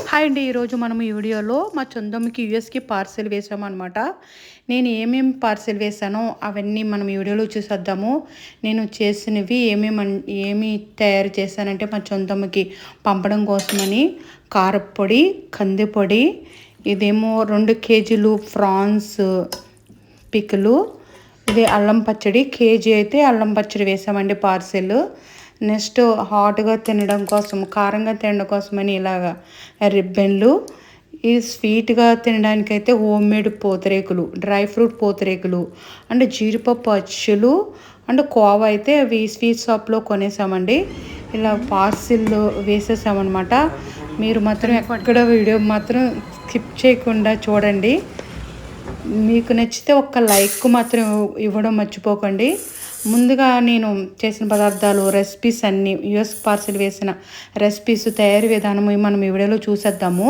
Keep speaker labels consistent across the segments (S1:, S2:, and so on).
S1: Hi అండి. ఈరోజు మనం ఈ వీడియోలో మా చందమ్మకి యూఎస్‌కి పార్సెల్ వేసామనమాట. నేను ఏమేమి పార్సెల్ వేశానో అవన్నీ మనం ఈ వీడియోలో చూసేద్దాము. నేను చేసినవి ఏమి తయారు చేశానంటే మా చందమ్మకి పంపడం కోసమని కారప్పొడి, కందిపొడి, ఇదేమో 2 కేజీలు ఫ్రాన్స్ పికిలు, ఇది అల్లం పచ్చడి, కేజీ అయితే అల్లం పచ్చడి వేసామండి పార్సెల్. నెక్స్ట్ హాట్గా తినడం కోసం, కారంగా తినడం కోసమని ఇలాగా రిబ్బన్లు, ఈ స్వీట్గా తినడానికైతే home made pootharekulu, dry fruit pootharekulu and జీడిపప్పు అచ్చులు అండ్ కోవా అయితే అవి స్వీట్ షాప్లో కొనేసామండి. ఇలా పార్సిల్ వేసేసామన్నమాట. మీరు మాత్రం ఎక్కడ వీడియో మాత్రం స్కిప్ చేయకుండా చూడండి. మీకు నచ్చితే ఒక్క లైక్ మాత్రం ఇవ్వడం మర్చిపోకండి. ముందుగా నేను చేసిన పదార్థాలు, రెసిపీస్ అన్నీ, యూఎస్ పార్సిల్ వేసిన రెసిపీస్ తయారీ విధానం మనం ఈ వీడియోలో చూసేద్దాము.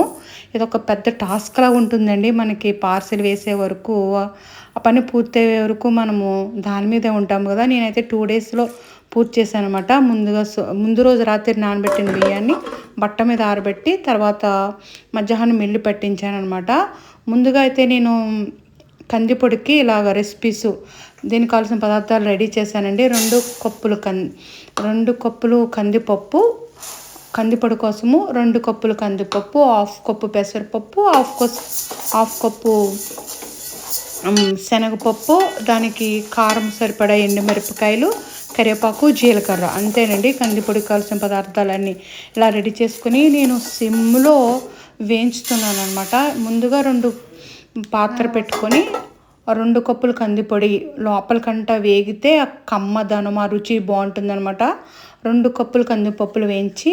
S1: ఇది ఒక పెద్ద టాస్క్ లాగా ఉంటుందండి. మనకి పార్సిల్ వేసే వరకు, ఆ పని పూర్తయ్యే వరకు మనము దాని మీదే ఉంటాము కదా. నేనైతే 2 డేస్లో పూర్తి చేశాను అనమాట. ముందు రోజు రాత్రి నానబెట్టిన బియ్యాన్ని బట్ట మీద ఆరబెట్టి తర్వాత మధ్యాహ్నం మిల్లి పట్టించాను అనమాట. ముందుగా అయితే నేను కందిపొడికి ఇలాగ రెసిపీస్, దీనికి కావాల్సిన పదార్థాలు రెడీ చేశానండి. 2 కప్పులు కందిపప్పు, కందిపొడి కోసము 2 కప్పులు కందిపప్పు, 1/2 కప్పు పెసరపప్పు, 1/2 కప్పు శనగపప్పు, దానికి కారం సరిపడా ఎండుమిరపకాయలు, కరివేపాకు, జీలకర్ర, అంతేనండి. కందిపొడికి కావాల్సిన పదార్థాలన్నీ ఇలా రెడీ చేసుకుని నేను సిమ్లో వేయించుతున్నాను అనమాట. ముందుగా 2 పాత్ర పెట్టుకొని 2 కప్పులు కందిపొడి లోపలికంట వేగితే ఆ కమ్మదనం, ఆ రుచి బాగుంటుందన్నమాట. 2 కప్పులు కందిపప్పులు వేయించి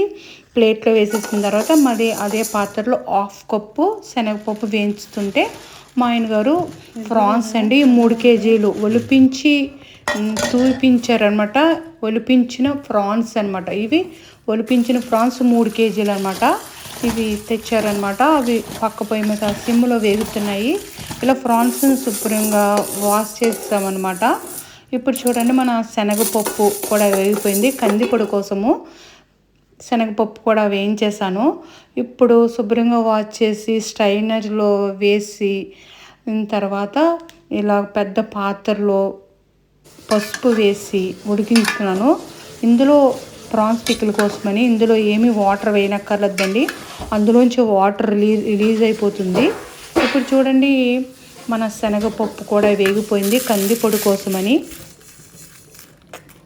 S1: ప్లేట్లో వేసేసిన తర్వాత అదే పాత్రలో 1/2 కప్పు శనగపప్పు వేయించుతుంటే మా ఆయన గారు ఫ్రాన్స్ అండి 3 కేజీలు ఒలిపించి తూపించారనమాట. ఒలిపించిన ఫ్రాన్స్ అనమాట. ఇవి ఒలిపించిన ఫ్రాన్స్ 3 కేజీలు అనమాట. ఇవి తెచ్చారనమాట. అవి పక్క పొయ్యి మీద సిమ్లో వేగుతున్నాయి. ఇలా ఫ్రాన్స్ని శుభ్రంగా వాష్ చేస్తామన్నమాట. ఇప్పుడు చూడండి, మన శనగపప్పు కూడా వేగిపోయింది. కందిపొడి కోసము శనగపప్పు కూడా వేయించేసాను. ఇప్పుడు శుభ్రంగా వాష్ చేసి స్ట్రైనర్లో వేసి తర్వాత ఇలా పెద్ద పాత్రలో పసుపు వేసి ఉడికించుకున్నాను. ఇందులో ప్రాన్స్ పికిల్ కోసమని ఇందులో ఏమీ వాటర్ వేయనక్కర్లేదండి. అందులోంచి వాటర్ రిలీజ్ అయిపోతుంది. ఇప్పుడు చూడండి, మన శనగపప్పు కూడా వేగిపోయింది. కందిపొడి కోసమని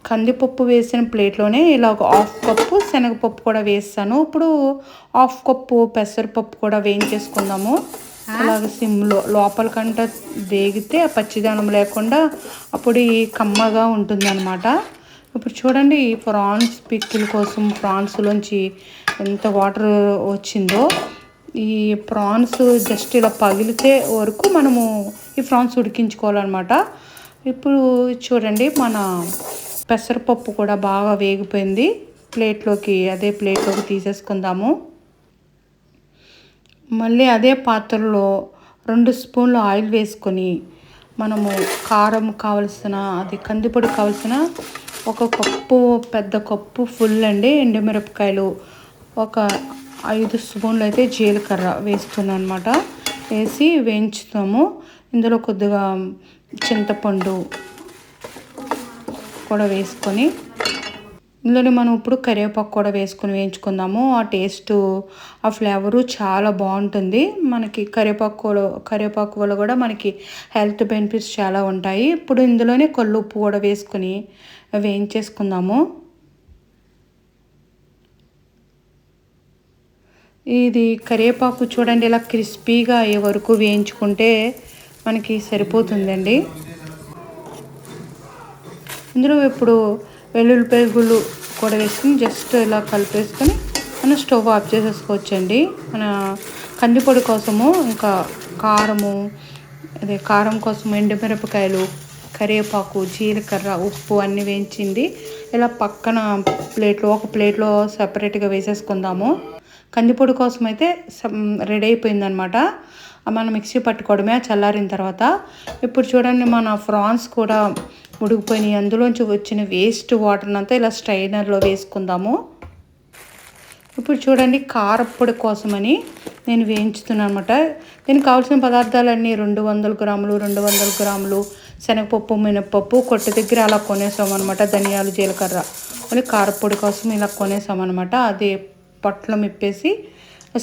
S1: కందిపప్పు వేసిన ప్లేట్లోనే ఇలా 1/2 కప్పు శనగపప్పు కూడా వేస్తాను. ఇప్పుడు 1/2 కప్పు పెసరపప్పు కూడా వేయించేసుకుందాము. అలాగ సిమ్లో లోపలికంట వేగితే పచ్చిదనం లేకుండా అప్పుడు కమ్మగా ఉంటుందన్నమాట. ఇప్పుడు చూడండి, ప్రాన్స్ పికిల్ కోసం ప్రాన్స్లోంచి ఎంత వాటర్ వచ్చిందో. ఈ ప్రాన్స్ జస్ట్ ఇలా పగిలితే వరకు మనము ఈ ప్రాన్స్ ఉడికించుకోవాలన్నమాట. ఇప్పుడు చూడండి, మన పెసరపప్పు కూడా బాగా వేగిపోయింది. అదే ప్లేట్లోకి తీసేసుకుందాము. మళ్ళీ అదే పాత్రలో 2 స్పూన్లు ఆయిల్ వేసుకొని మనము కారం కావలసిన, అది కందిపొడి కావలసిన 1 కప్పు, పెద్ద కప్పు ఫుల్ అండి ఎండుమిరపకాయలు, ఒక 5 స్పూన్లు అయితే జీలకర్ర వేస్తున్నాను అనమాట. వేసి వేయించుతాము. ఇందులో కొద్దిగా చింతపండు కూడా వేసుకొని ఇందులోనే మనం ఇప్పుడు కరివేపాకు కూడా వేసుకొని వేయించుకుందాము. ఆ టేస్ట్, ఆ ఫ్లేవరు చాలా బాగుంటుంది. మనకి కరివేపాకు వల్ల కూడా మనకి హెల్త్ బెనిఫిట్స్ చాలా ఉంటాయి. ఇప్పుడు ఇందులోనే కల్లుప్పు కూడా వేసుకొని వేయించేసుకుందాము. ఇది కరివేపాకు చూడండి, ఇలా క్రిస్పీగా అయ్యే వరకు వేయించుకుంటే మనకి సరిపోతుందండి. ఇందులో ఇప్పుడు వెల్లుల్లిపాయలు కూడా వేసుకుని జస్ట్ ఇలా కలిపేసుకొని మనం స్టవ్ ఆఫ్ చేసేసుకోవచ్చండి. మన కందిపొడి కోసము ఇంకా కారం కోసం ఎండుమిరపకాయలు, కరివేపాకు, జీలకర్ర, ఉప్పు అన్నీ వేయించింది ఇలా పక్కన ఒక ప్లేట్లో సపరేట్గా వేసేసుకుందాము. కందిపొడి కోసం అయితే రెడీ అయిపోయిందనమాట. మనం మిక్సీ పట్టుకోవడమే చల్లారిన తర్వాత. ఇప్పుడు చూడండి, మన ఫ్రాన్స్ కూడా ఉడికిపోయినాయి. అందులోంచి వచ్చిన వేస్ట్ వాటర్ని అంతా ఇలా స్ట్రైనర్లో వేసుకుందాము. ఇప్పుడు చూడండి కారప్పొడి కోసమని నేను వేయించుతున్నాను అనమాట. దీనికి కావాల్సిన పదార్థాలన్నీ 200 గ్రాములు 200 గ్రాములు శనగపప్పు, మినప్పప్పు కొట్టు దగ్గర అలా కొనేసామన్నమాట. ధనియాలు, జీలకర్ర మళ్ళీ కారప్పొడి కోసం ఇలా కొనేసామన్నమాట. అది పొట్లం ఇప్పేసి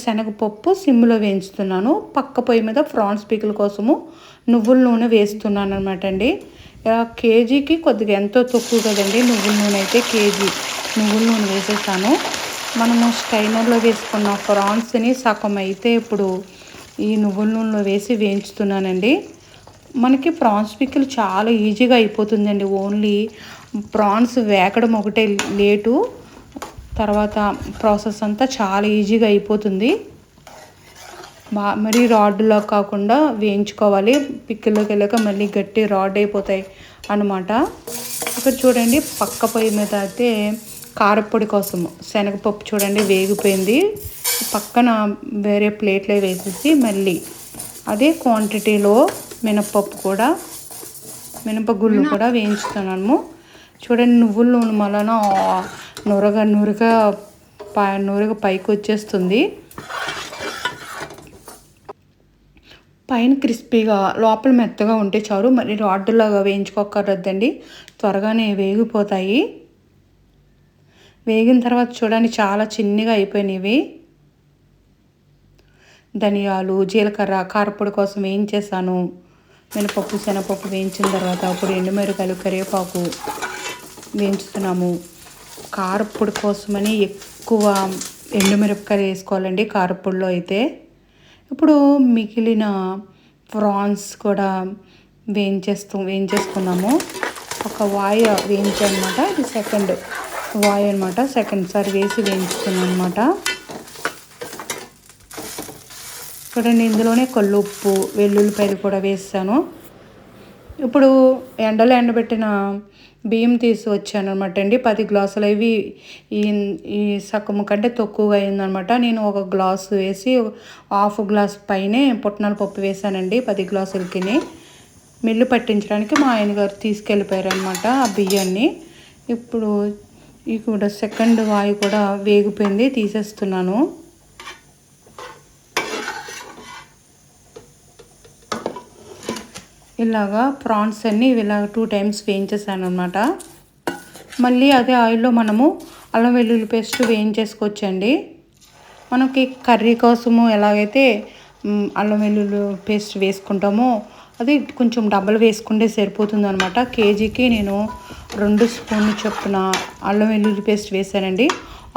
S1: శనగపప్పు సిమ్లో వేయించుతున్నాను. పక్క పొయ్యి మీద ప్రాన్స్ పీకిల కోసము నువ్వుల నూనె వేస్తున్నాను అనమాట అండి. కేజీకి కొద్దిగా ఎంతో తక్కువ కదండి. నువ్వుల నూనె అయితే కేజీ నువ్వుల నూనె వేసేసాను. మనము స్టైనర్లో వేసుకున్న ప్రాన్స్ని సగం అయితే ఇప్పుడు ఈ నువ్వుల నూనెలో వేసి వేయించుతున్నానండి. మనకి ప్రాన్స్ పికిల్ చాలా ఈజీగా అయిపోతుందండి. ఓన్లీ ప్రాన్స్ వేగడం ఒకటే లేటు, తర్వాత ప్రాసెస్ అంతా చాలా ఈజీగా అయిపోతుంది. మరీ రాడ్లో కాకుండా వేయించుకోవాలి. పికిల్లోకి వెళ్ళాక మళ్ళీ గట్టి రాడ్ అయిపోతాయి అన్నమాట. ఇక్కడ చూడండి పక్క పొయ్యి మీద అయితే కారపొడి కోసము శనగపప్పు చూడండి వేగిపోయింది. పక్కన వేరే ప్లేట్లో వేసేసి మళ్ళీ అదే క్వాంటిటీలో మినపగుళ్ళు కూడా వేయించుతున్నాము. చూడండి నువ్వుల నూనె వలన నురగ పైకి వచ్చేస్తుంది. పైన క్రిస్పీగా లోపల మెత్తగా ఉంటే చాలు. మరి రాడ్డులాగా వేయించుకోకర్రద్దండి, త్వరగానే వేగిపోతాయి. వేగిన తర్వాత చూడండి చాలా చిన్నగా అయిపోయినవి. ధనియాలు, జీలకర్ర కారపొడి కోసం వేయించేసాను. మినపప్పు, శనగపప్పు వేయించిన తర్వాత అప్పుడు ఎండుమిరపకాయలు, కరివేపాకు వేయించుతున్నాము. కారపొడి కోసమని ఎక్కువ ఎండుమిరపకాయలు వేసుకోవాలండి కారపొడిలో అయితే. ఇప్పుడు మిగిలిన ప్రాన్స్ కూడా వేయించేసుకున్నాము. ఒక వాయి వేయించనమాట. ఇది సెకండ్ వాయి అనమాట. సెకండ్ సారి వేసి వేయించుకున్నాను అనమాట. చూడండి ఇందులోనే కల్లుప్పు, వెల్లుల్లిపాయలు కూడా వేసాను. ఇప్పుడు ఎండలో ఎండబెట్టిన బియ్యం తీసి వచ్చాను అనమాట అండి. 10 గ్లాసులు. ఇవి ఈ సగం కంటే తక్కువగా అయిందనమాట. నేను ఒక గ్లాసు వేసి హాఫ్ గ్లాస్ పైనే పుట్నాల పప్పు వేసానండి. 10 గ్లాసులకి మిల్లు పట్టించడానికి మా ఆయన గారు తీసుకెళ్ళిపోయారు అనమాట ఆ బియ్యాన్ని. ఇప్పుడు ఈ కూడా సెకండ్ వాయి కూడా వేగిపోయింది, తీసేస్తున్నాను. ఇలాగా ప్రాన్స్ అన్నీ ఇలా 2 టైమ్స్ వేయించేసాను అనమాట. మళ్ళీ అదే ఆయిల్లో మనము అల్లం వెల్లుల్లి పేస్ట్ వేయించేసుకోవచ్చండి. మనకి కర్రీ కోసము ఎలాగైతే అల్లం వెల్లుల్లి పేస్ట్ వేసుకుంటామో అది కొంచెం డబల్ వేసుకుంటే సరిపోతుంది అనమాట. కేజీకి నేను 2 స్పూన్లు చొప్పున అల్లం వెల్లుల్లి పేస్ట్ వేసానండి.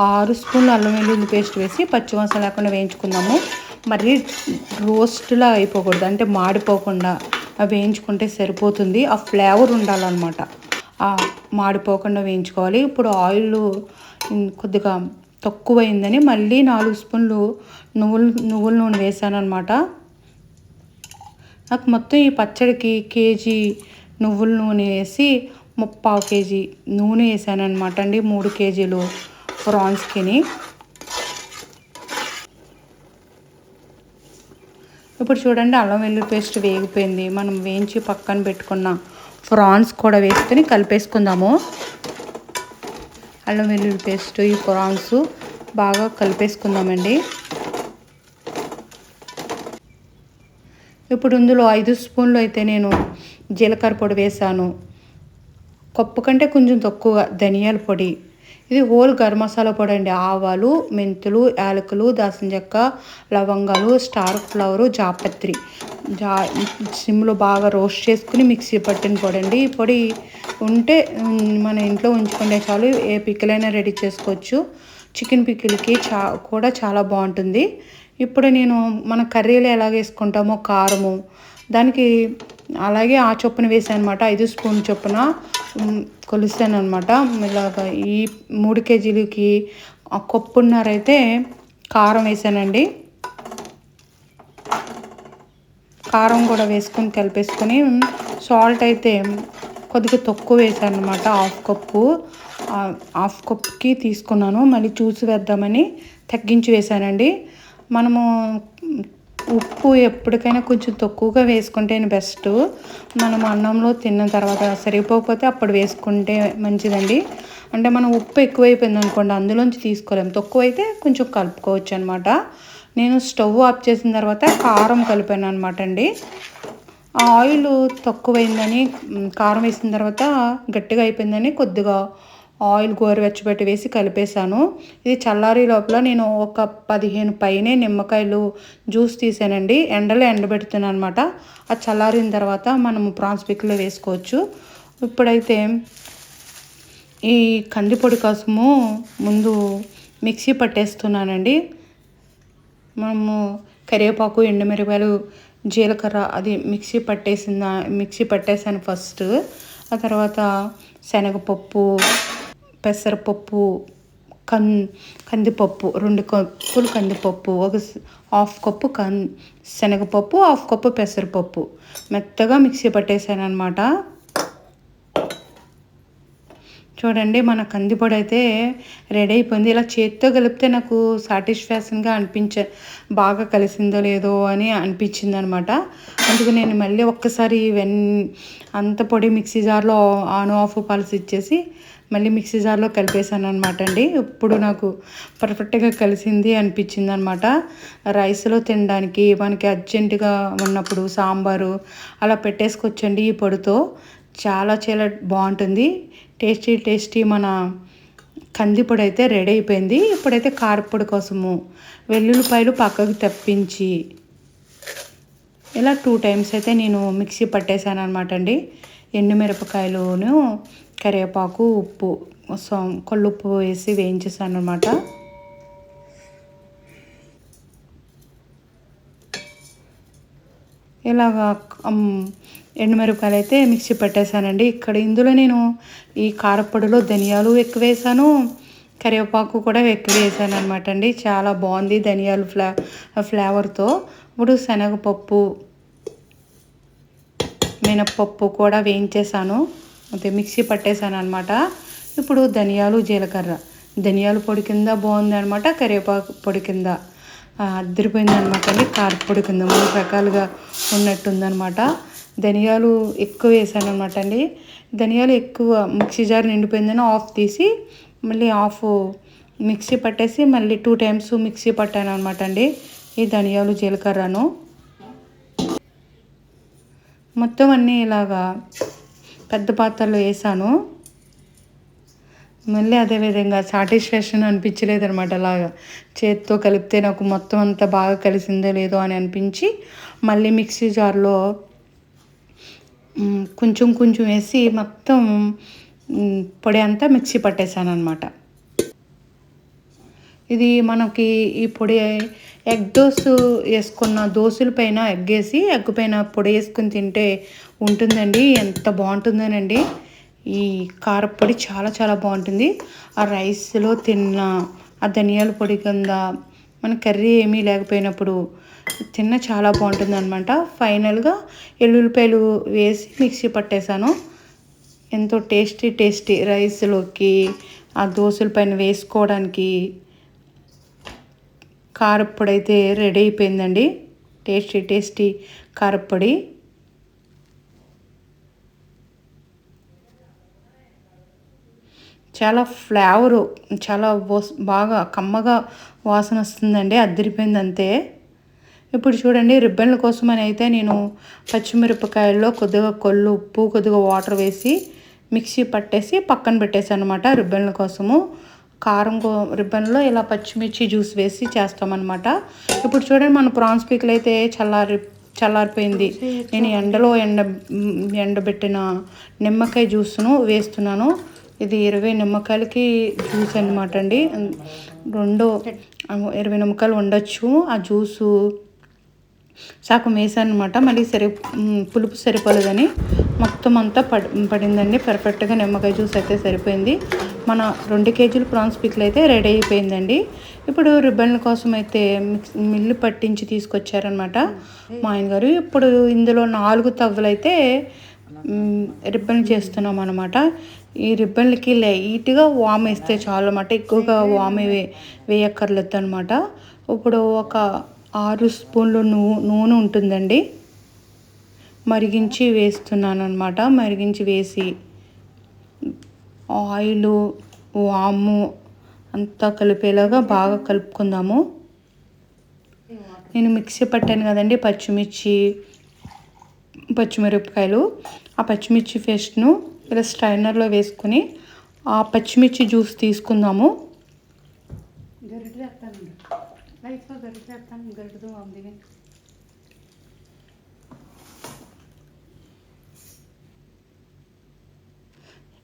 S1: 6 స్పూన్లు అల్లం వెల్లుల్లి పేస్ట్ వేసి పచ్చివాసన లేకుండా వేయించుకుందాము. మరి రోస్ట్లా అయిపోకూడదు, అంటే మాడిపోకుండా వేయించుకుంటే సరిపోతుంది. ఆ ఫ్లేవర్ ఉండాలన్నమాట. మాడిపోకుండా వేయించుకోవాలి. ఇప్పుడు ఆయిల్ కొద్దిగా తక్కువైందని మళ్ళీ 4 స్పూన్లు నువ్వుల నూనె వేసాను అనమాట. నాకు మొత్తం ఈ పచ్చడికి కేజీ నువ్వుల నూనె వేసి 3/4 కేజీ నూనె వేసాను అనమాట అండి. 3 కేజీలు ప్రాన్స్కి. ఇప్పుడు చూడండి అల్లం వెల్లుల్లి పేస్ట్ వేగిపోయింది. మనం వేయించి పక్కన పెట్టుకున్న ప్రాన్స్ కూడా వేసుకొని కలిపేసుకుందాము. అల్లం వెల్లుల్లి పేస్ట్, ఈ ప్రాన్స్ బాగా కలిపేసుకుందామండి. ఇప్పుడు ఇందులో 5 స్పూన్లు అయితే నేను జీలకర్ర పొడి వేసాను. కప్పు కంటే కొంచెం తక్కువగా ధనియాల పొడి. ఇది హోల్ గరం మసాలా పొడి అండి. ఆవాలు, మెంతులు, యాలకులు, దాల్చిన చెక్క, లవంగాలు, స్టార్ ఫ్లవరు, జాపత్రి సిమ్లో బాగా రోస్ట్ చేసుకుని మిక్సీ పట్టిన పొడి అండి. ఈ పొడి ఉంటే మన ఇంట్లో ఉంచుకుంటే చాలు, ఏ పికిలైనా రెడీ చేసుకోవచ్చు. చికెన్ పికిల్కి కూడా చాలా బాగుంటుంది. ఇప్పుడు నేను మన కర్రీలో ఎలా వేసుకుంటామో కారము దానికి అలాగే ఆ చొప్పున వేసాను అనమాట. 5 స్పూన్ చొప్పున కొలిసాను అనమాట. ఇలాగ ఈ 3 కేజీలకి కప్పున్నరైతే కారం వేసానండి. కారం కూడా వేసుకొని కలిపేసుకొని సాల్ట్ అయితే కొద్దిగా తక్కువ వేసాను అనమాట. హాఫ్ కప్కి తీసుకున్నాను. మళ్ళీ చూసి వేద్దామని తగ్గించి వేసానండి. మనము ఉప్పు ఎప్పటికైనా కొంచెం తక్కువగా వేసుకుంటేనే బెస్ట్. మనం అన్నంలో తిన్న తర్వాత సరిపోకపోతే అప్పుడు వేసుకుంటే మంచిదండి. అంటే మనం ఉప్పు ఎక్కువైపోయింది అనుకోండి అందులోంచి తీసుకోలేము, తక్కువైతే కొంచెం కలుపుకోవచ్చు అనమాట. నేను స్టవ్ ఆఫ్ చేసిన తర్వాత కారం కలిపాను అనమాట అండి. ఆ ఆయిల్ తక్కువైందని కారం వేసిన తర్వాత గట్టిగా అయిపోయిందని కొద్దిగా ఆయిల్ గోరువెచ్చబెట్టి వేసి కలిపేశాను. ఇది చల్లారి లోపల నేను ఒక 15 పైనే నిమ్మకాయలు జ్యూస్ తీసానండి. ఎండలో ఎండబెడుతున్నాను అనమాట. అది చల్లారిన తర్వాత మనము ప్రాన్స్ పికిల్లో వేసుకోవచ్చు. ఇప్పుడైతే ఈ కందిపొడి కోసము ముందు మిక్సీ పట్టేస్తున్నానండి. మనము కరివేపాకు, ఎండుమిరపకాయలు, జీలకర్ర అది మిక్సీ పట్టేసాను ఫస్ట్. ఆ తర్వాత శనగపప్పు, పెసరపప్పు, కందిపప్పు 2 కప్పులు కందిపప్పు, హాఫ్ కప్పు శనగపప్పు, హాఫ్ కప్పు పెసరపప్పు మెత్తగా మిక్సీ పట్టేసాను అనమాట. చూడండి మన కందిపొడి అయితే రెడీ అయిపోయింది. ఇలా చేత్తో కలిపితే నాకు సాటిస్ఫాక్షన్గా బాగా కలిసిందో లేదో అని అనిపించింది అనమాట. అందుకు నేను మళ్ళీ ఒక్కసారి అంత పొడి మిక్సీ జార్లో ఆన్ ఆఫ్ పల్స్ ఇచ్చేసి మళ్ళీ మిక్సీ జార్లో కలిపేసాను అనమాట అండి. ఇప్పుడు నాకు పర్ఫెక్ట్గా కలిసింది అనిపించింది అనమాట. రైస్లో తినడానికి మనకి అర్జెంటుగా ఉన్నప్పుడు సాంబారు అలా పెట్టేసుకొచ్చండి ఈ పొడితో. చాలా చాలా బాగుంటుంది. టేస్టీ మన కందిపొడి అయితే రెడీ అయిపోయింది. ఇప్పుడైతే కారపొడి కోసము వెల్లుల్లిపాయలు పక్కకు తప్పించి ఇలా 2 టైమ్స్ అయితే నేను మిక్సీ పట్టేశాను అనమాట అండి. ఎండుమిరపకాయలును, కరివేపాకు, ఉప్పు, కల్లుప్పు వేసి వేయించేసాను అనమాట. ఇలాగా ఎండుమిరపకాయలు అయితే మిక్సీ పెట్టేశానండి. ఇందులో నేను ఈ కారపొడిలో ధనియాలు ఎక్కువ వేసాను, కరివేపాకు కూడా ఎక్కువ వేసాను అనమాట అండి. చాలా బాగుంది ధనియాలు ఫ్లేవర్తో. ఇప్పుడు శనగపప్పు, మినప్పప్పు కూడా వేయించేసాను, అదే మిక్సీ పట్టేశాను అనమాట. ఇప్పుడు ధనియాలు, జీలకర్ర, ధనియాల పొడి కింద బాగుంది అనమాట, కరివేపాకు పొడి కింద అద్దరిపోయింది అనమాట అండి. కారపొడి కింద 3 రకాలుగా ఉన్నట్టుందనమాట. ధనియాలు ఎక్కువ వేసాను అనమాట అండి. ధనియాలు ఎక్కువ మిక్సీ జార్ నిండిపోయిందని ఆఫ్ తీసి మళ్ళీ మిక్సీ పట్టేసి మళ్ళీ 2 టైమ్స్ మిక్సీ పట్టాను అనమాట అండి. ఈ ధనియాలు, జీలకర్రను మొత్తం అన్నీ ఇలాగా పెద్ద పాత్రలో వేసాను. మళ్ళీ అదేవిధంగా సాటిస్ఫాక్షన్ అనిపించలేదు అనమాట. అలాగా చేతితో కలిపితే నాకు మొత్తం అంతా బాగా కలిసిందో లేదో అని అనిపించి మళ్ళీ మిక్సీ జార్లో కొంచెం వేసి మొత్తం పొడి అంతా మిక్సీ పట్టేశాను అనమాట. ఇది మనకి ఈ పొడి ఎగ్ వేసుకున్న దోశల పైన ఎగ్ వేసి ఎగ్ పైన పొడి వేసుకుని తింటే ఉంటుందండి, ఎంత బాగుంటుందోనండి. ఈ కారపొడి చాలా చాలా బాగుంటుంది. ఆ రైస్లో తిన్న ఆ ధనియాల పొడి కింద మన కర్రీ ఏమీ లేకపోయినప్పుడు తిన్న చాలా బాగుంటుంది అనమాట. ఫైనల్గా ఎల్లుల్లిపాయలు వేసి మిక్సీ పట్టేశాను. ఎంతో టేస్టీ రైస్లోకి ఆ దోశల పైన వేసుకోవడానికి కారపొడి అయితే రెడీ అయిపోయిందండి. టేస్టీ కారపొడి. చాలా ఫ్లేవరు, చాలా బాగా కమ్మగా వాసన వస్తుందండి, అద్దరిపోయింది అంతే. ఇప్పుడు చూడండి రిబ్బన్ల కోసం అని అయితే నేను పచ్చిమిరపకాయల్లో కొద్దిగా ఉప్పు, కొద్దిగా వాటర్ వేసి మిక్సీ పట్టేసి పక్కన పెట్టేసాను అనమాట. రిబ్బన్ల కోసము రిబ్బన్లో ఇలా పచ్చిమిర్చి జ్యూస్ వేసి చేస్తామన్నమాట. ఇప్పుడు చూడండి మన ప్రాన్స్ పికిల్ అయితే చల్లారిపోయింది. నేను ఎండబెట్టిన నిమ్మకాయ జ్యూస్ను వేస్తున్నాను. ఇది 20 నిమ్మకాయలకి జ్యూస్ అనమాట అండి. 20 నిమ్మకాయలు ఉండొచ్చు. ఆ జ్యూసు సగం వేసాను అనమాట. మళ్ళీ పులుపు సరిపోలేదని మొత్తం అంతా పడిందండి. పర్ఫెక్ట్గా నిమ్మకాయ జ్యూస్ అయితే సరిపోయింది. మన 2 కేజీల ప్రాన్స్ పికిల్ అయితే రెడీ అయిపోయిందండి. ఇప్పుడు రిబ్బన్ల కోసం అయితే మిల్లు పట్టించి తీసుకొచ్చారనమాట మా ఆయన గారు. ఇప్పుడు ఇందులో 4 తవ్వలు అయితే రిబ్బన్ చేస్తున్నాం అనమాట. ఈ రిబ్బన్లకి లైట్గా వామ్ వేస్తే చాలు అనమాట, ఎక్కువగా వామ్ వేయక్కర్లేదు అనమాట. ఇప్పుడు ఒక 6 స్పూన్లు నూనె ఉంటుందండి, మరిగించి వేస్తున్నాను అనమాట. మరిగించి వేసి ఆయిలు వాము అంతా కలిపేలాగా బాగా కలుపుకుందాము. నేను మిక్సీ పట్టాను కదండి పచ్చిమిరపకాయలు, ఆ పచ్చిమిర్చి పేస్ట్ను ఇలా స్ట్రైనర్లో వేసుకొని ఆ పచ్చిమిర్చి జ్యూస్ తీసుకుందాము.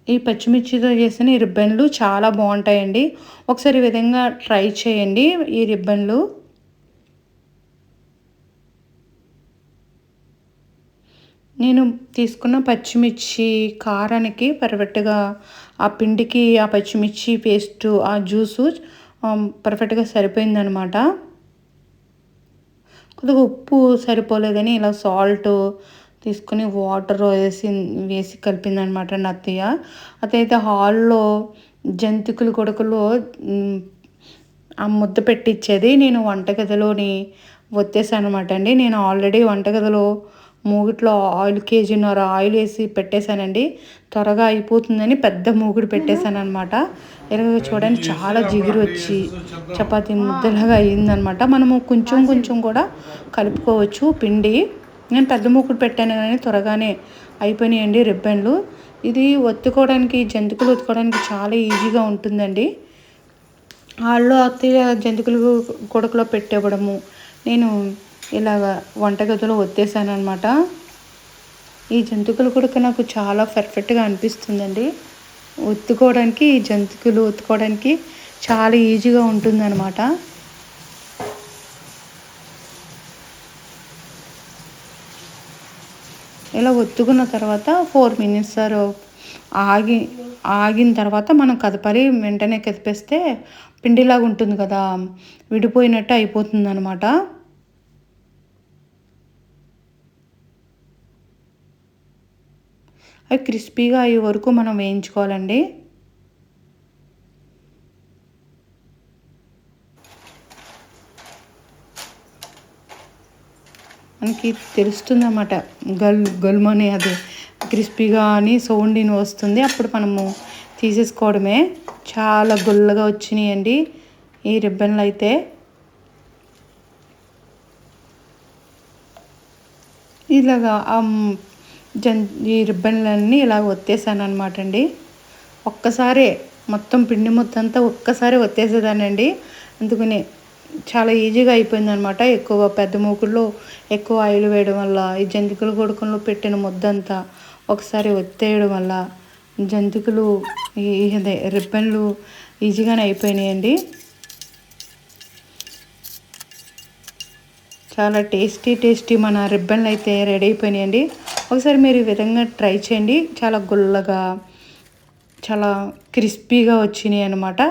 S1: ఈ పచ్చిమిర్చితో చేసిన ఈ రిబ్బన్లు చాలా బాగుంటాయండి. ఒకసారి ఈ విధంగా ట్రై చేయండి ఈ రిబ్బన్లు. నేను తీసుకున్న పచ్చిమిర్చి కారానికి పర్ఫెక్ట్గా ఆ పిండికి ఆ పచ్చిమిర్చి పేస్టు ఆ జ్యూసు పర్ఫెక్ట్గా సరిపోయిందనమాట. కొద్దిగా ఉప్పు సరిపోలేదని ఇలా సాల్ట్ తీసుకొని వాటర్ వేసి కలిపిందనమాట నా అత్తయ్య. అదైతే హాల్లో జంతికలు కొడుకులు ఆ ముద్ద పెట్టించేది. నేను వంటగదిలోని ఒత్తేసాను అనమాట అండి. నేను ఆల్రెడీ వంటగదిలో మూగిట్లో కేజీన్నర ఆయిల్ వేసి పెట్టేశానండి. త్వరగా అయిపోతుందని పెద్ద మూగుడు పెట్టేశాను అనమాట. ఇలాగ చూడండి చాలా జిగురు వచ్చి చపాతీ ముద్దలాగా అయ్యిందనమాట. మనము కొంచెం కొంచెం కూడా కలుపుకోవచ్చు పిండి. నేను పెద్ద మూకుడు పెట్టాను కానీ త్వరగానే అయిపోయినాయండి రిబ్బన్లు. ఇది ఒత్తుకోవడానికి జంతికలు ఒత్తుకోవడానికి చాలా ఈజీగా ఉంటుందండి. వాళ్ళు అత్తయ్య జంతికలు కొడుకులో పెట్టివ్వడము, నేను ఇలాగ వంటగదిలో ఒత్తేసాను అనమాట. ఈ జంతికలు కొడుకు నాకు చాలా పర్ఫెక్ట్గా అనిపిస్తుందండి. ఒత్తుకోవడానికి ఈ జంతికలు ఒత్తుకోవడానికి చాలా ఈజీగా ఉంటుందన్నమాట. ఇలా ఒత్తుకున్న తర్వాత 4 మినిట్స్ ఆగిన తర్వాత మనం కదపాలి. వెంటనే కదిపేస్తే పిండిలాగా ఉంటుంది కదా, విడిపోయినట్టు అయిపోతుంది అనమాట. అవి క్రిస్పీగా అయ్యే వరకు మనం వేయించుకోవాలండి. మనకి తెలుస్తుంది అన్నమాట, గల్మని అది క్రిస్పీగా అని సౌండ్ వస్తుంది. అప్పుడు మనము తీసేసుకోవడమే. చాలా గుల్లగా వచ్చినాయండి ఈ రిబ్బన్లు అయితే. ఇలాగా ఈ రిబ్బన్లన్నీ ఇలా ఒత్తేసాను అనమాట అండి. ఒక్కసారి మొత్తం పిండి మొత్తంతా ఒక్కసారి ఒత్తేసేదానండి. అందుకని చాలా ఈజీగా అయిపోయిందనమాట. ఎక్కువ పెద్ద మూకుల్లో ఎక్కువ ఆయిల్ వేయడం వల్ల ఈ జంతికల కొడుకుల్లో పెట్టిన ముద్దంతా ఒకసారి ఒత్తేయడం వల్ల జంతికలు అదే రిబ్బన్లు ఈజీగానే అయిపోయినాయండి. చాలా టేస్టీ మన రిబ్బన్లు అయితే రెడీ అయిపోయినాయండి. ఒకసారి మీరు ఈ విధంగా ట్రై చేయండి. చాలా గుల్లగా చాలా క్రిస్పీగా వచ్చినాయి అనమాట.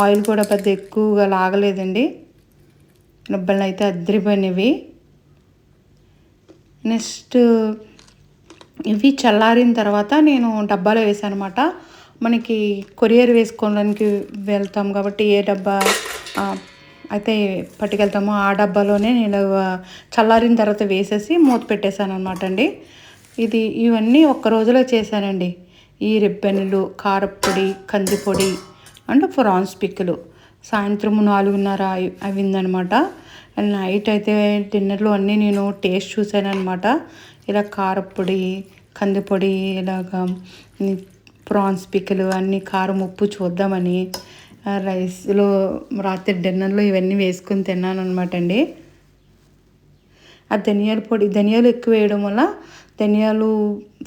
S1: ఆయిల్ కూడా పెద్ద ఎక్కువగా లాగలేదండి. రిబ్బన్లు అయితే అదిరిపోయినవి. నెక్స్ట్ ఇవి చల్లారిన తర్వాత నేను డబ్బాలో వేసాను అనమాట. మనకి కొరియర్ వేసుకోవడానికి వెళ్తాం కాబట్టి ఏ డబ్బా అయితే పట్టుకెళ్తామో ఆ డబ్బాలోనే నేను చల్లారిన తర్వాత వేసేసి మూత పెట్టేశాను అనమాట అండి. ఇవన్నీ ఒక్క రోజులో చేశానండి. ఈ రిబ్బన్లు, కారప్పొడి, కందిపొడి అండ్ ప్రాన్స్ పిక్కలు సాయంత్రం 4:30 అయిందనమాట. నైట్ అయితే డిన్నర్లో అన్నీ నేను టేస్ట్ చూశాను అనమాట. ఇలా కారప్పొడి, కందిపొడి, ఇలాగా ప్రాన్స్ పిక్కలు అన్నీ కారం ఉప్పు చూద్దామని రైస్లో రాత్రి డిన్నర్లో ఇవన్నీ వేసుకొని తిన్నాను అనమాట అండి. ఆ ధనియాలు ఎక్కువ వేయడం వల్ల ధనియాలు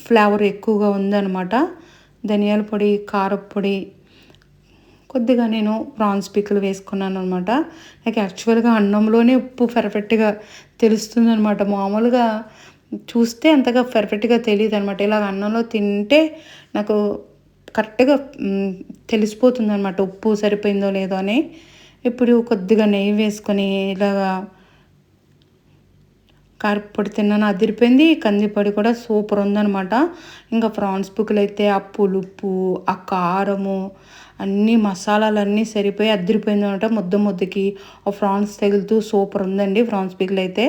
S1: ఫ్లేవర్ ఎక్కువగా ఉందన్నమాట. ధనియాల పొడి, కారప్పొడి, కొద్దిగా నేను ప్రాన్స్ పిక్కలు వేసుకున్నాను అనమాట. నాకు యాక్చువల్గా అన్నంలోనే ఉప్పు పర్ఫెక్ట్గా తెలుస్తుంది అనమాట. మామూలుగా చూస్తే అంతగా పర్ఫెక్ట్గా తెలియదు అనమాట. ఇలాగ అన్నంలో తింటే నాకు కరెక్ట్గా తెలిసిపోతుంది అనమాట ఉప్పు సరిపోయిందో లేదో అని. ఇప్పుడు కొద్దిగా నెయ్యి వేసుకొని ఇలాగా కారపొడి తిన్నాను, అదిరిపోయింది. కందిపొడి కూడా సూపర్ ఉందనమాట. ఇంకా ప్రాన్స్ పికిల్ అయితే ఆ పులుపు, ఆ కారము, అన్నీ మసాలాలన్నీ సరిపోయి అదిరిపోయింది అనమాట. ముద్దకి ఆ ప్రాన్స్ తగులుతూ సూపర్ ఉందండి ప్రాన్స్ పికిల్ అయితే.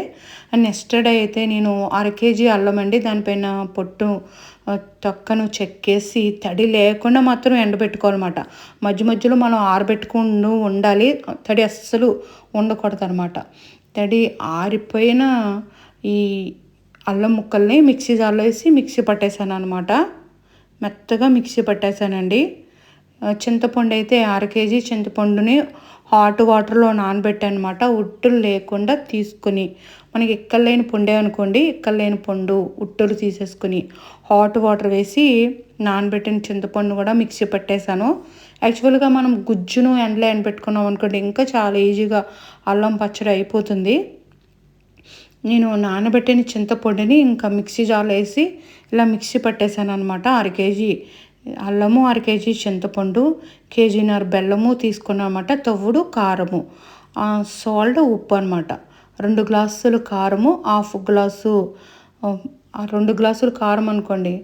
S1: అండ్ నెక్స్ట్ డే అయితే నేను 1/2 కేజీ అల్లం అండి, దానిపైన పొట్టు తొక్కను చెక్కేసి తడి లేకుండా మాత్రం ఎండబెట్టుకోవాలన్నమాట. మధ్య మధ్యలో మనం ఆరబెట్టుకుంటూ ఉండాలి, తడి అస్సలు ఉండకూడదు అనమాట. తడి ఆరిపోయిన ఈ అల్లం ముక్కల్ని మిక్సీ జార్లో వేసి మిక్సీ పట్టేశాను అనమాట. మెత్తగా మిక్సీ పట్టేశానండి. చింతపండు అయితే 1/2 కేజీ చింతపండుని హాట్ వాటర్లో నానబెట్టాను అనమాట. ఉట్టులు లేకుండా తీసుకుని, మనకి ఎక్కలేని పొండే అనుకోండి, ఎక్కలేని పండు ఉట్టులు తీసేసుకుని హాట్ వాటర్ వేసి నానబెట్టిన చింతపండు కూడా మిక్సీ పట్టేశాను. యాక్చువల్గా మనం గుజ్జును ఎండలో ఎండబెట్టుకున్నాం అనుకోండి, ఇంకా చాలా ఈజీగా అల్లం పచ్చడి అయిపోతుంది. నేను నానబెట్టిన చింతపొడిని ఇంకా మిక్సీ జార్లో వేసి ఇలా మిక్సీ పట్టేశాను అనమాట. 1/2 కేజీ అల్లము, 1/2 కేజీ చింతపండు, కేజీన్నర బెల్లము తీసుకున్నాను అనమాట. తవ్వుడు, కారము, సాల్ట్, ఉప్పు అనమాట. 2 గ్లాసులు కారము, 1/2 గ్లాసు 2 గ్లాసులు కారం అనుకోండి,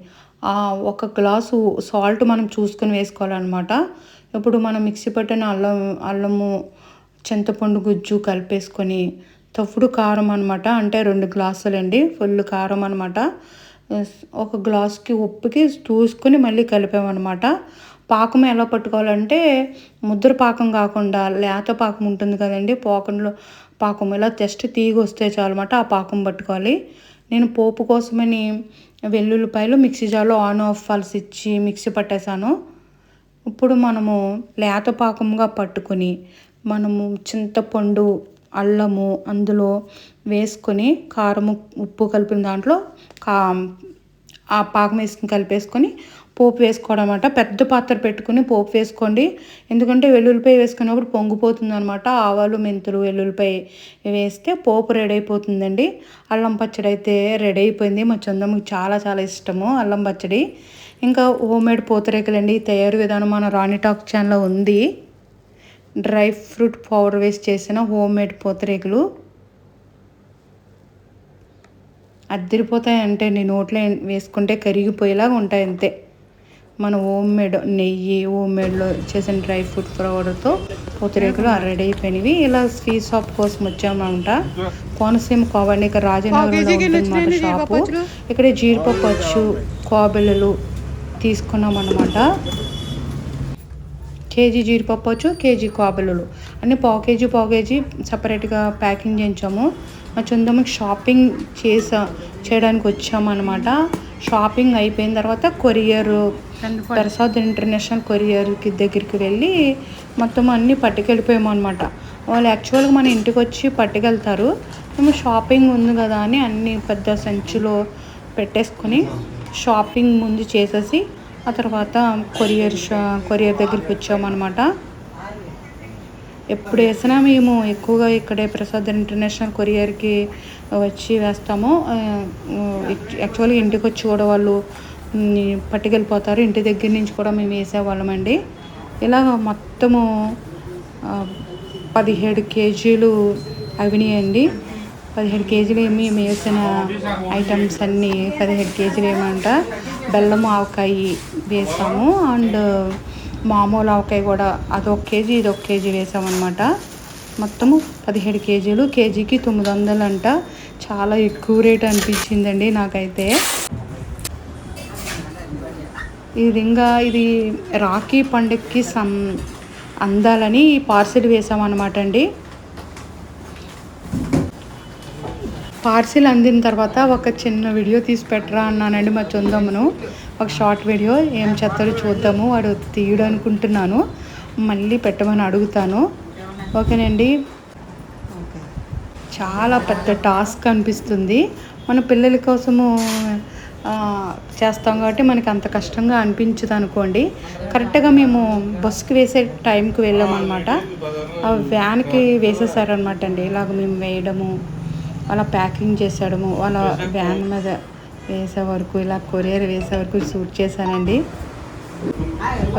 S1: 1 గ్లాసు సాల్ట్ మనం చూసుకొని వేసుకోవాలన్నమాట. ఇప్పుడు మనం మిక్సీ పట్టిన అల్లము చింతపండు గుజ్జు కలిపేసుకొని తప్పుడు కారం అనమాట, అంటే 2 గ్లాసులండి ఫుల్ కారం అనమాట. 1 గ్లాస్కి ఉప్పుకి చూసుకొని మళ్ళీ కలిపామన్నమాట. పాకం ఎలా పట్టుకోవాలంటే ముద్ర పాకం కాకుండా లేత పాకం ఉంటుంది కదండి, పాకం ఇలా జస్ట్ తీగ వస్తే చాలు అన్నమాట, ఆ పాకం పట్టుకోవాలి. నేను పోపు కోసమని వెల్లుల్లిపాయలు మిక్సీ జార్లో ఆన్ ఆఫ్ ఫాల్స్ ఇచ్చి మిక్సీ పట్టేశాను. ఇప్పుడు మనము లేత పాకంగా పట్టుకొని మనము చింతపండు, అల్లము అందులో వేసుకొని కారము, ఉప్పు కలిపిన దాంట్లో ఆ పాకం వేసుకుని కలిపేసుకొని పోపు వేసుకోవడం అనమాట. పెద్ద పాత్ర పెట్టుకుని పోపు వేసుకోండి, ఎందుకంటే వెల్లుల్లిపాయ వేసుకున్నప్పుడు పొంగిపోతుంది అనమాట. ఆవాలు, మెంతులు, వెల్లుల్లిపాయ వేస్తే పోపు రెడీ అయిపోతుందండి. అల్లం పచ్చడి అయితే రెడీ అయిపోయింది. మా చందమ్మకి చాలా చాలా ఇష్టము అల్లం పచ్చడి. ఇంకా హోమ్మేడ్ పూతరేకులండి. తయారు విధానం మన రాణి టాక్ ఛానల్లో ఉంది. డ్రై ఫ్రూట్ పౌడర్ వేసి చేసిన హోమ్మేడ్ పూతరేకులు అద్దరిపోతాయి, అంటే నోట్లో వేసుకుంటే కరిగిపోయేలాగా ఉంటాయి అంతే. మన హోమ్మేడ్ నెయ్యి, హోమ్మేడ్లో చేసిన డ్రై ఫ్రూట్ పౌడర్తో పూతరేకులు రెడీ అయిపోయినవి. ఇలా స్వీట్ షాప్ కోసం వచ్చామన్నమాట. కోనసీమ కోవండి, ఇక్కడ రాజనగరంలో ఉంటుందన్నమాట షాపు. ఇక్కడ జీడిపప్పు అచ్చు, కోబెల్లలు తీసుకున్నాం అన్నమాట. కేజీ జీడిపప్పు వచ్చు, కేజీ కోబెల్లలు అన్నీ పావు కేజీ సపరేట్గా ప్యాకింగ్ చేయించాము. మా చందమ్మకి షాపింగ్ చేయడానికి వచ్చామన్నమాట. షాపింగ్ అయిపోయిన తర్వాత కొరియర్ ప్రసాద్ ఇంటర్నేషనల్ కొరియర్కి దగ్గరికి వెళ్ళి మొత్తం అన్నీ పట్టుకెళ్ళిపోయాము అనమాట. వాళ్ళు యాక్చువల్గా మన ఇంటికి వచ్చి పట్టుకెళ్తారు, మేము షాపింగ్ ఉంది కదా అని అన్నీ పెద్ద సంచిలో పెట్టేసుకొని షాపింగ్ ముందు చేసేసి ఆ తర్వాత కొరియర్ దగ్గరికి వచ్చామన్నమాట. ఎప్పుడు వేసినా మేము ఎక్కువగా ఇక్కడే ప్రసాద్ ఇంటర్నేషనల్ కొరియర్కి వచ్చి వేస్తాము. యాక్చువల్గా ఇంటికి వచ్చి కూడా వాళ్ళు పట్టుకెళ్ళిపోతారు, ఇంటి దగ్గర నుంచి కూడా మేము వేసేవాళ్ళమండి. ఇలాగ మొత్తము 17 కేజీలు అవినాయండి. 17 కేజీలు మేము వేసిన ఐటమ్స్ అన్నీ 17 కేజీలు ఏమంట. బెల్లం ఆవకాయ వేసాము, అండ్ మామూలు ఆవకాయ కూడా అదొక కేజీ, ఇదొక కేజీ వేసామన్నమాట. మొత్తము 17 కేజీలు, కేజీకి 900 అంట. చాలా ఎక్కువ రేట్ అనిపించిందండి నాకైతే. ఇది రాఖీ పండుగకి అందాలని పార్సిల్ వేసామన్నమాట అండి. పార్సిల్ అందిన తర్వాత ఒక చిన్న వీడియో తీసి పెట్టరా అన్నానండి మా చందమ్మను. ఒక షార్ట్ వీడియో ఏం చేస్తారో చూద్దాము, వాడు తీయడం అనుకుంటున్నాను, మళ్ళీ పెట్టమని అడుగుతాను. ఓకేనండి. చాలా పెద్ద టాస్క్ అనిపిస్తుంది. మన పిల్లల కోసము చేస్తాం కాబట్టి మనకి అంత కష్టంగా అనిపించదు అనుకోండి. కరెక్ట్గా మేము బస్సుకి వేసే టైంకి వెళ్ళామన్నమాట. ఆ వ్యాన్కి వేసేసారనమాట అండి. ఇలాగ మేము వేయడము, అలా ప్యాకింగ్ చేసేయడము, వాళ్ళ వ్యాన్ మీద వేసే వరకు, ఇలా కొరియర్ వేసే వరకు షూట్ చేశానండి.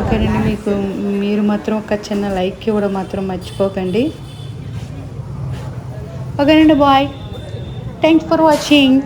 S1: ఓకేనండి. మీరు మాత్రం ఒక చిన్న లైక్ ఇవ్వడం మాత్రం మర్చిపోకండి. ఓకేనండి, బాయ్. Thanks for watching.